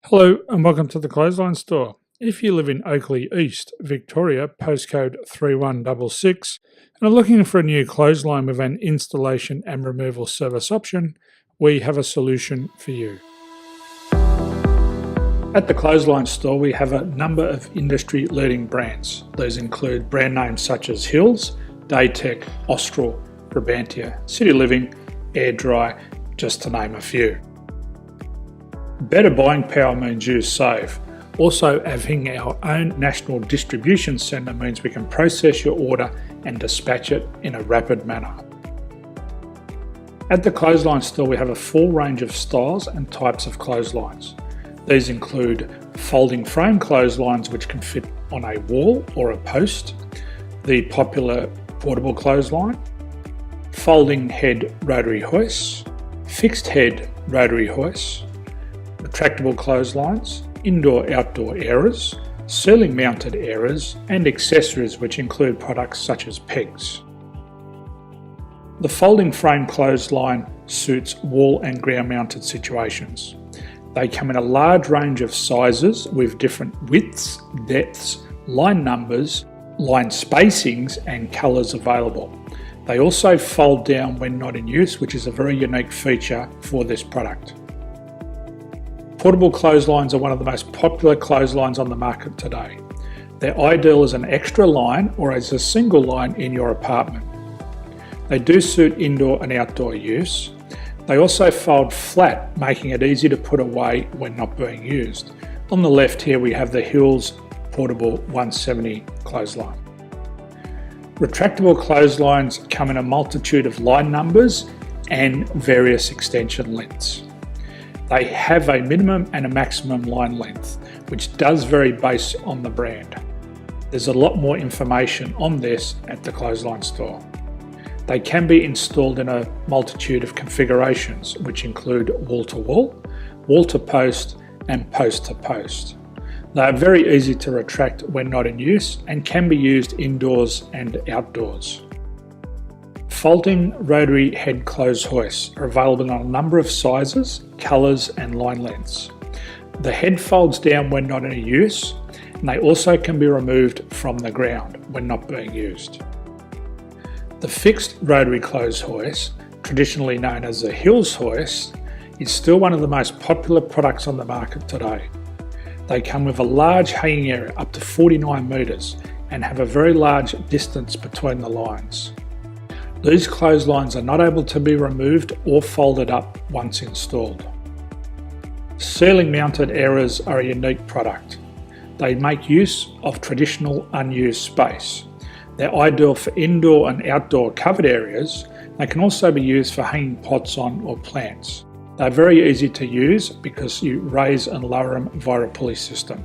Hello and welcome to the Clothesline Store. If you live in Oakleigh East, Victoria, postcode 3166, and are looking for a new clothesline with an installation and removal service option, we have a solution for you. At the Clothesline Store, we have a number of industry-leading brands. These include brand names such as Hills, Daytech, Austral, Brabantia, City Living, Air Dry, just to name a few. Better buying power means you save. Also, having our own national distribution centre means we can process your order and dispatch it in a rapid manner. At the Clothesline Store, we have a full range of styles and types of clotheslines. These include folding frame clotheslines which can fit on a wall or a post, the popular portable clothesline, folding head rotary hoists, fixed head rotary hoists, retractable clotheslines, indoor-outdoor airers, ceiling mounted airers, and accessories which include products such as pegs. The folding frame clothesline suits wall and ground mounted situations. They come in a large range of sizes with different widths, depths, line numbers, line spacings and colours available. They also fold down when not in use, which is a very unique feature for this product. Portable clotheslines are one of the most popular clotheslines on the market today. They're ideal as an extra line or as a single line in your apartment. They do suit indoor and outdoor use. They also fold flat, making it easy to put away when not being used. On the left here we have the Hills Portable 170 clothesline. Retractable clotheslines come in a multitude of line numbers and various extension lengths. They have a minimum and a maximum line length, which does vary based on the brand. There's a lot more information on this at the Clothesline Store. They can be installed in a multitude of configurations, which include wall-to-wall, wall-to-post, and post-to-post. They are very easy to retract when not in use and can be used indoors and outdoors. Folding rotary head clothes hoists are available in a number of sizes, colours and line lengths. The head folds down when not in use, and they also can be removed from the ground when not being used. The fixed rotary clothes hoist, traditionally known as the Hills hoist, is still one of the most popular products on the market today. They come with a large hanging area up to 49 metres and have a very large distance between the lines. These clotheslines are not able to be removed or folded up once installed. Ceiling mounted airers are a unique product. They make use of traditional unused space. They're ideal for indoor and outdoor covered areas. They can also be used for hanging pots on or plants. They're very easy to use because you raise and lower them via a pulley system.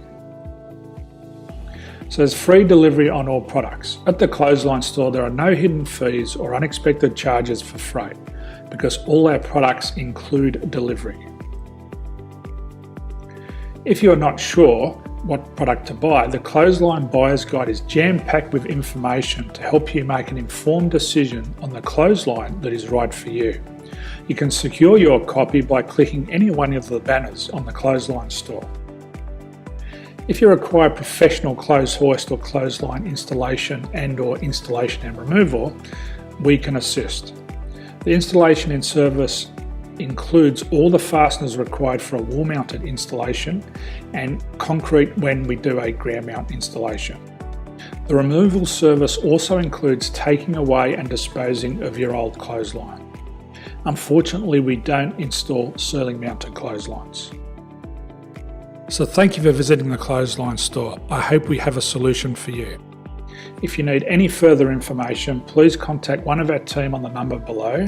So there's free delivery on all products. At the Clothesline Store, there are no hidden fees or unexpected charges for freight because all our products include delivery. If you're not sure what product to buy, the Clothesline Buyer's Guide is jam-packed with information to help you make an informed decision on the clothesline that is right for you. You can secure your copy by clicking any one of the banners on the Clothesline Store. If you require professional clothes hoist or clothesline installation and/or installation and removal, we can assist. The installation and service includes all the fasteners required for a wall-mounted installation and concrete when we do a ground mount installation. The removal service also includes taking away and disposing of your old clothesline. Unfortunately, we don't install ceiling mounted clotheslines. So thank you for visiting the Clothesline Store. I hope we have a solution for you. If you need any further information, please contact one of our team on the number below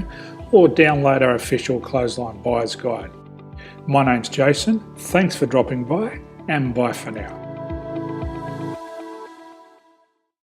or download our official Clothesline Buyer's Guide. My name's Jason, thanks for dropping by and bye for now.